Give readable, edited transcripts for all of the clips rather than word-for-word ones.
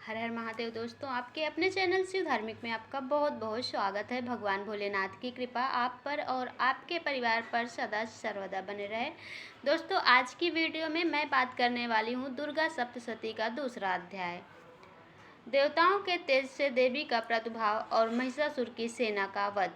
हर हर महादेव। दोस्तों, आपके अपने चैनल शिव धार्मिक में आपका बहुत बहुत स्वागत है। भगवान भोलेनाथ की कृपा आप पर और आपके परिवार पर सदा सर्वदा बने रहे। दोस्तों, आज की वीडियो में मैं बात करने वाली हूँ दुर्गा सप्तशती का दूसरा अध्याय, देवताओं के तेज से देवी का प्रादुर्भाव और महिषासुर की सेना का वध।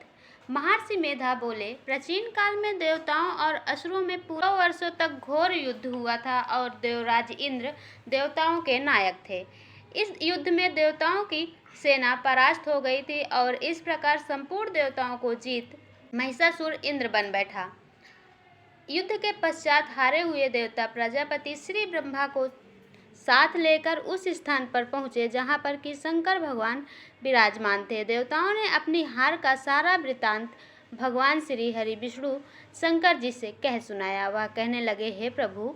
महर्षि मेधा बोले, प्राचीन काल में देवताओं और असुरों में पूरा वर्षों तक घोर युद्ध हुआ था और देवराज इंद्र देवताओं के नायक थे। इस युद्ध में देवताओं की सेना परास्त हो गई थी और इस प्रकार संपूर्ण देवताओं को जीत महिषासुर इंद्र बन बैठा। युद्ध के पश्चात हारे हुए देवता प्रजापति श्री ब्रह्मा को साथ लेकर उस स्थान पर पहुँचे जहाँ पर कि शंकर भगवान विराजमान थे। देवताओं ने अपनी हार का सारा वृतांत भगवान श्री हरि विष्णु शंकर जी से कह सुनाया। वह कहने लगे, हे प्रभु,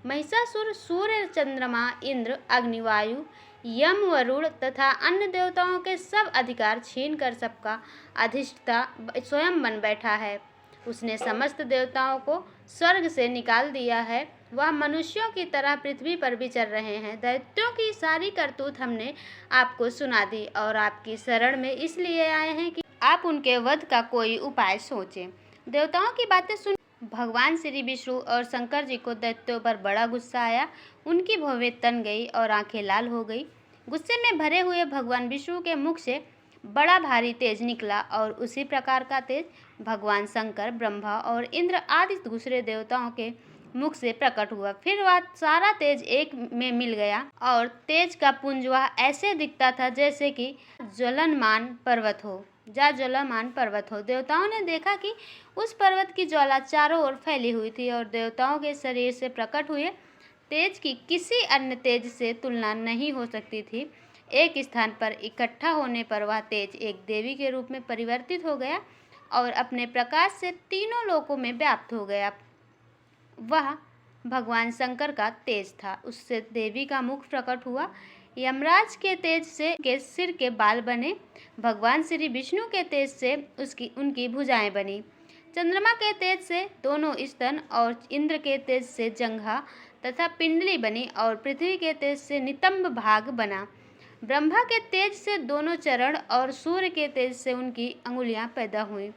महिषासुर सूर्य, चंद्रमा, इंद्र, अग्निवायु, यम, वरुण तथा अन्य देवताओं के सब अधिकार छीन कर सबका अधिष्ठता स्वयं बन बैठा है। उसने समस्त देवताओं को स्वर्ग से निकाल दिया है। वह मनुष्यों की तरह पृथ्वी पर विचर रहे हैं। दैत्यों की सारी करतूत हमने आपको सुना दी और आपकी शरण में इसलिए आए हैं कि आप उनके वध का कोई उपाय सोचें। देवताओं की बातें सुन भगवान श्री विष्णु और शंकर जी को दैत्यों पर बड़ा गुस्सा आया। उनकी भौहें तन गई और आंखें लाल हो गई। गुस्से में भरे हुए भगवान विष्णु के मुख से बड़ा भारी तेज निकला और उसी प्रकार का तेज भगवान शंकर, ब्रह्मा और इंद्र आदि दूसरे देवताओं के मुख से प्रकट हुआ। फिर वह सारा तेज एक में मिल गया और तेज का पुंज वह ऐसे दिखता था जैसे कि ज्वलनमान पर्वत हो। देवताओं ने देखा कि उस पर्वत की ज्वाला चारों ओर फैली हुई थी और देवताओं के शरीर से प्रकट हुए तेज की किसी अन्य तेज से तुलना नहीं हो सकती थी। एक स्थान पर इकट्ठा होने पर वह तेज एक देवी के रूप में परिवर्तित हो गया और अपने प्रकाश से तीनों लोकों में व्याप्त हो गया। वह भगवान शंकर का तेज था। उससे देवी का मुख प्रकट हुआ। यमराज के तेज से के सिर के बाल बने। भगवान श्री विष्णु के तेज से उनकी भुजाएं बनी। चंद्रमा के तेज से दोनों स्तन और इंद्र के तेज से जंघा तथा पिंडली बनी और पृथ्वी के तेज से नितंब भाग बना। ब्रह्मा के तेज से दोनों चरण और सूर्य के तेज से उनकी अंगुलियां पैदा हुई।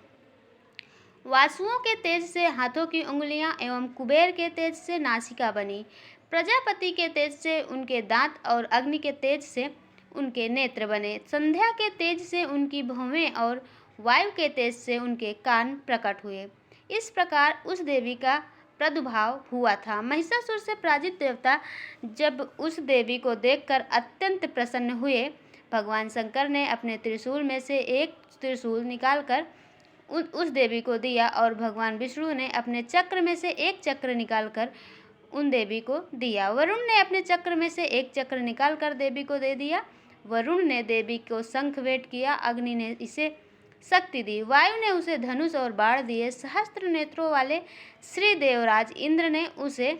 वासुओं के तेज से हाथों की उंगलियां एवं कुबेर के तेज से नासिका बनी। प्रजापति के तेज से उनके दांत और अग्नि के तेज से उनके नेत्र बने। संध्या के तेज से उनकी भौहें और वायु के तेज से उनके कान प्रकट हुए। इस प्रकार उस देवी का प्रादुर्भाव हुआ था। महिषासुर से पराजित देवता जब उस देवी को देखकर अत्यंत प्रसन्न हुए, भगवान शंकर ने अपने त्रिशूल में से एक त्रिशूल निकालकर उस देवी को दिया और भगवान विष्णु ने अपने चक्र में से एक चक्र निकालकर उन देवी को दिया। वरुण ने अपने चक्र में से एक चक्र निकालकर देवी को दे दिया। वरुण ने देवी को शंख भेंट किया। अग्नि ने इसे शक्ति दी। वायु ने उसे धनुष और बाण दिए। सहस्त्र नेत्रों वाले श्री देवराज इंद्र ने उसे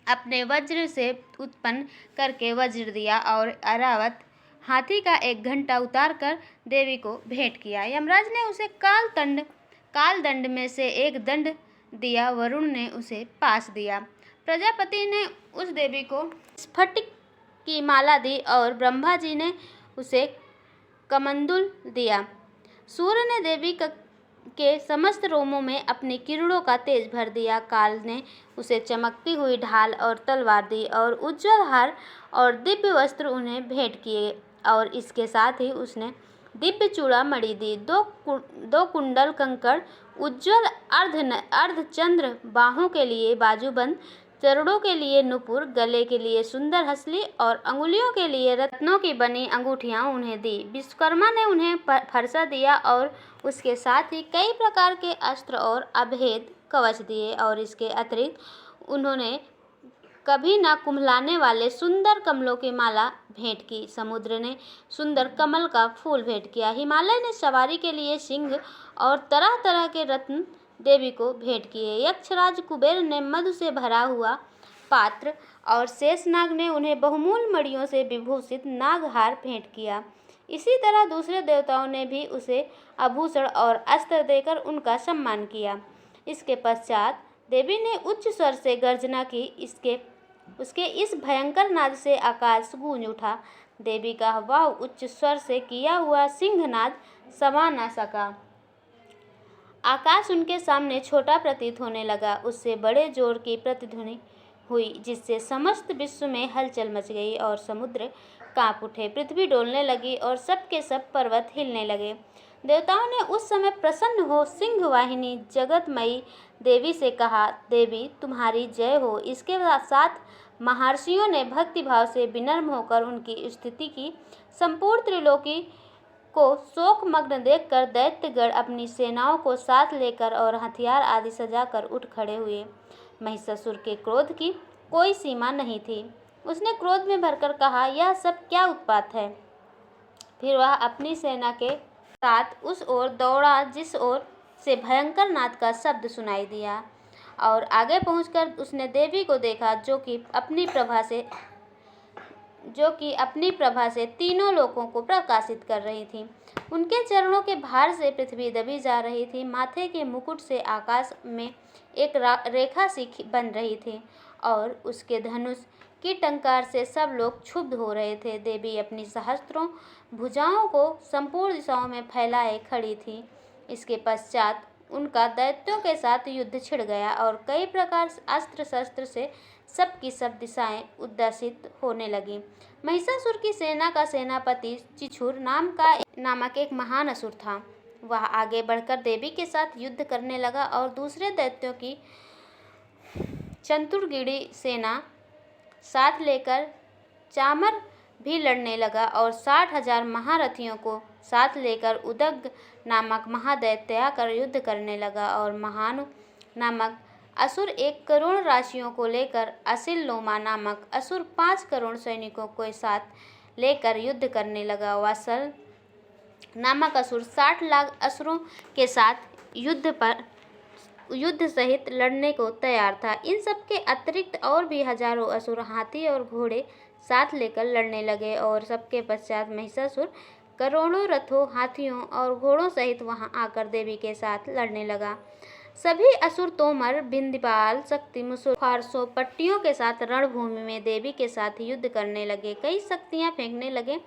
अपने वज्र से उत्पन्न करके वज्र दिया और ऐरावत हाथी का एक घंटा उतार कर देवी को भेंट किया। यमराज ने उसे काल दंड में से एक दंड दिया। वरुण ने उसे पास दिया। प्रजापति ने उस देवी को स्फटिक की माला दी और ब्रह्मा जी ने उसे कमंडल दिया। सूर्य ने देवी के समस्त रोमों में अपनी किरणों का तेज भर दिया। काल ने उसे चमकती हुई ढाल और तलवार दी और उज्ज्वल हार और दिव्य वस्त्र उन्हें भेंट किए और इसके साथ ही उसने दिव्य चूड़ामणि दी। दो कुंडल कंकड़, उज्ज्वल अर्धचंद्र, बाहों के लिए बाजूबंद, चरणों के लिए नुपुर, गले के लिए सुंदर हंसली और अंगुलियों के लिए रत्नों की बनी अंगूठियां उन्हें दी। विश्वकर्मा ने उन्हें फरसा दिया और उसके साथ ही कई प्रकार के अस्त्र और अभेद कवच दिए और इसके अतिरिक्त उन्होंने कभी न कुम्हलाने वाले सुंदर कमलों की माला भेंट की। समुद्र ने सुंदर कमल का फूल भेंट किया। हिमालय ने सवारी के लिए सिंह और तरह तरह के रत्न देवी को भेंट किए। यक्षराज कुबेर ने मधु से भरा हुआ पात्र और शेषनाग ने उन्हें बहुमूल्य मणियों से विभूषित नागहार भेंट किया। इसी तरह दूसरे देवताओं ने भी उसे आभूषण और अस्त्र देकर उनका सम्मान किया। इसके पश्चात देवी ने उच्च स्वर से गर्जना की। उसके इस भयंकर नाद से आकाश गूंज उठा देवी का आह्वान उच्च स्वर से किया हुआ सिंहनाद समा न सका। आकाश उनके सामने छोटा प्रतीत होने लगा। उससे बड़े जोर की प्रतिध्वनि हुई, जिससे समस्त विश्व में हलचल मच गई और समुद्र कांप उठे, पृथ्वी डोलने लगी और सब के सब पर्वत हिलने लगे। देवताओं ने उस समय प्रसन्न हो सिंह वाहिनी जगतमयी देवी से कहा, देवी तुम्हारी जय हो। इसके साथ महर्षियों ने भक्तिभाव से विनम्र होकर उनकी स्तुति की। संपूर्ण त्रिलोकी को शोकमग्न देखकर दैत्यगण अपनी सेनाओं को साथ लेकर और हथियार आदि सजाकर उठ खड़े हुए। महिषासुर के क्रोध की कोई सीमा नहीं थी। उसने क्रोध में भरकर कहा, यह सब क्या उत्पात है। फिर वह अपनी सेना के साथ उस ओर दौड़ा जिस ओर से भयंकर नाद का शब्द सुनाई दिया, और आगे पहुंचकर उसने देवी को देखा जो कि अपनी प्रभा से तीनों लोकों को प्रकाशित कर रही थी। उनके चरणों के भार से पृथ्वी दबी जा रही थी। माथे के मुकुट से आकाश में एक रेखा सी बन रही थी और उसके धनुष की टंकार से सब लोग क्षुब्ध हो रहे थे। देवी अपनी सहस्त्रों भुजाओं को संपूर्ण दिशाओं में फैलाए खड़ी थी। इसके पश्चात उनका दैत्यों के साथ युद्ध छिड़ गया और कई प्रकार अस्त्र शस्त्र से सब की सब दिशाएं उद्दसित होने लगी। महिषासुर की सेना का सेनापति चिछुर नामक एक महान असुर था। वह आगे बढ़कर देवी के साथ युद्ध करने लगा और दूसरे दैत्यों की चतुर्गिड़ी सेना साथ लेकर चामर भी लड़ने लगा और 60,000 महारथियों को साथ लेकर उदग्ग नामक महादैत्य आकर युद्ध करने लगा। और महानु नामक असुर 1 करोड़ राशियों को लेकर असिल लोमा नामक असुर 5 करोड़ सैनिकों को साथ लेकर युद्ध करने लगा। वासल नामक असुर 60 लाख असुरों के साथ युद्ध सहित लड़ने को तैयार था। इन सब के अतिरिक्त और भी हजारों असुर हाथी और घोड़े साथ लेकर लड़ने लगे और सबके पश्चात महिषासुर करोड़ों रथों, हाथियों और घोड़ों सहित वहां आकर देवी के साथ लड़ने लगा। सभी असुर तोमर, बिंदीपाल, शक्ति, मुसुर, फारसों, पट्टियों के साथ रणभूमि में देवी के साथ युद्ध करने लगे। कई शक्तियां फेंकने लगे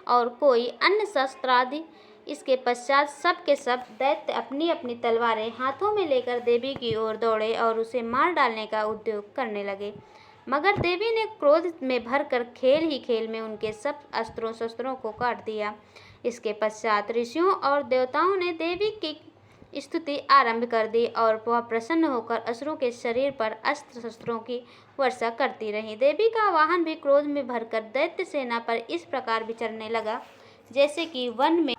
और कोई अन्य शस्त्रादि। इसके पश्चात सब के सब दैत्य अपनी अपनी तलवारें हाथों में लेकर देवी की ओर दौड़े और उसे मार डालने का उद्योग करने लगे। मगर देवी ने क्रोध में भरकर खेल ही खेल में उनके सब अस्त्रों शस्त्रों को काट दिया। इसके पश्चात ऋषियों और देवताओं ने देवी की स्तुति आरंभ कर दी और वह प्रसन्न होकर असुरों के शरीर पर अस्त्र शस्त्रों की वर्षा करती रही। देवी का वाहन भी क्रोध में भरकर दैत्य सेना पर इस प्रकार विचरने लगा जैसे कि वन में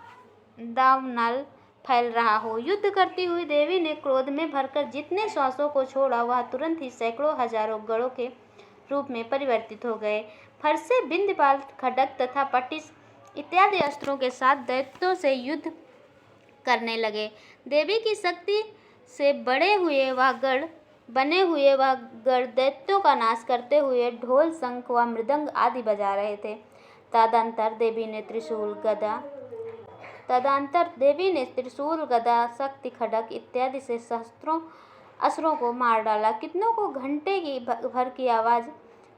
दावानल फैल रहा हो। युद्ध करती हुई देवी ने क्रोध में भरकर जितने श्वासों को छोड़ा वह तुरंत ही सैकड़ों हजारों गढ़ों के रूप में परिवर्तित हो गए। फरसे, बिंदीपाल, खड्ग तथा पट्टिस इत्यादि अस्त्रों के साथ दैत्यों से युद्ध करने लगे। देवी की शक्ति से बने हुए वह गढ़ दैत्यों का नाश करते हुए ढोल, शंख व मृदंग आदि बजा रहे थे। तदंतर देवी ने त्रिशूल, गदा, शक्ति, खड्ग इत्यादि से सहस्त्रों असुरों को मार डाला। कितनों को घंटे की भर की आवाज़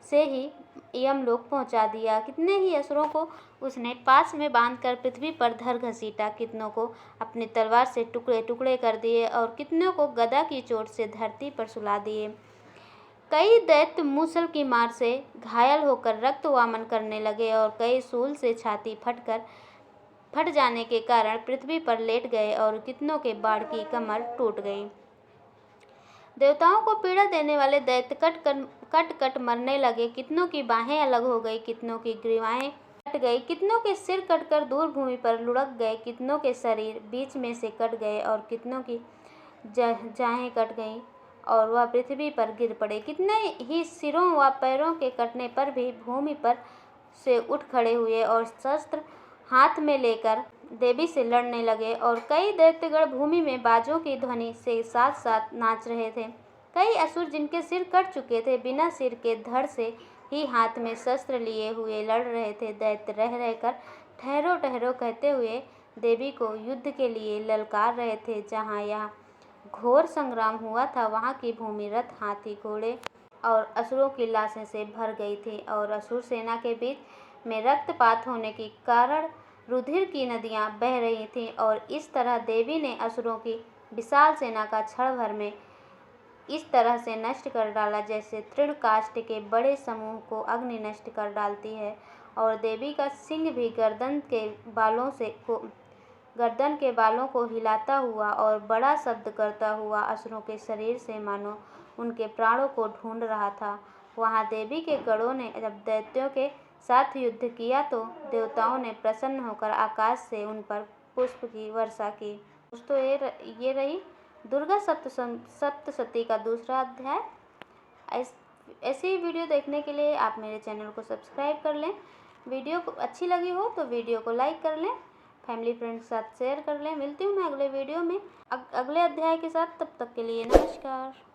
से ही यमलोक पहुंचा दिया। कितने ही असुरों को उसने पास में बांधकर पृथ्वी पर धर घसीटा। कितनों को अपनी तलवार से टुकड़े टुकड़े कर दिए और कितनों को गदा की चोट से धरती पर सुला दिए। कई दैत्य मूसल की मार से घायल होकर रक्त वामन करने लगे और कई शूल से छाती फट जाने के कारण पृथ्वी पर लेट गए और कितनों के बाढ़ की कमर टूट गई। देवताओं को पीड़ा देने वाले दैत्य कट मरने लगे। कितनों की बाहें अलग हो गई, कितनों की ग्रीवाएं कट गई, कितनों के सिर कटकर दूर भूमि पर लुढ़क गए, कितनों के शरीर बीच में से कट गए और कितनों की जाहें कट गईं और वह पृथ्वी पर गिर पड़े। कितने ही सिरों व पैरों के कटने पर भी भूमि पर से उठ खड़े हुए और शस्त्र हाथ में लेकर देवी से लड़ने लगे। और कई दैत्यगण भूमि में बाजों की ध्वनि से साथ साथ नाच रहे थे। कई असुर जिनके सिर कट चुके थे बिना सिर के धड़ से ही हाथ में शस्त्र लिए हुए लड़ रहे थे। दैत्य रह रहकर ठहरो ठहरो कहते हुए देवी को युद्ध के लिए ललकार रहे थे। जहाँ यह घोर संग्राम हुआ था वहाँ की भूमि रथ, हाथी, घोड़े और असुरों की लाशें से भर गई थी और असुर सेना के बीच में रक्तपात होने के कारण रुधिर की नदियां बह रही थीं और इस तरह देवी ने असुरों की विशाल सेना का क्षण भर में इस तरह से नष्ट कर डाला जैसे तृणकाष्ठ के बड़े समूह को अग्नि नष्ट कर डालती है। और देवी का सिंह भी गर्दन के बालों को हिलाता हुआ और बड़ा शब्द करता हुआ असुरों के शरीर से मानो उनके प्राणों को ढूंढ रहा था। वहां देवी के गणों ने जब दैत्यों के साथ युद्ध किया तो देवताओं ने प्रसन्न होकर आकाश से उन पर पुष्प की वर्षा की। दोस्तों ये रही दुर्गा सप्तशती का दूसरा अध्याय। ऐसे ही वीडियो देखने के लिए आप मेरे चैनल को सब्सक्राइब कर लें। वीडियो को अच्छी लगी हो तो वीडियो को लाइक कर लें, फैमिली फ्रेंड्स के साथ शेयर कर लें। मिलती हूँ मैं अगले वीडियो में अगले अध्याय के साथ। तब तक के लिए नमस्कार।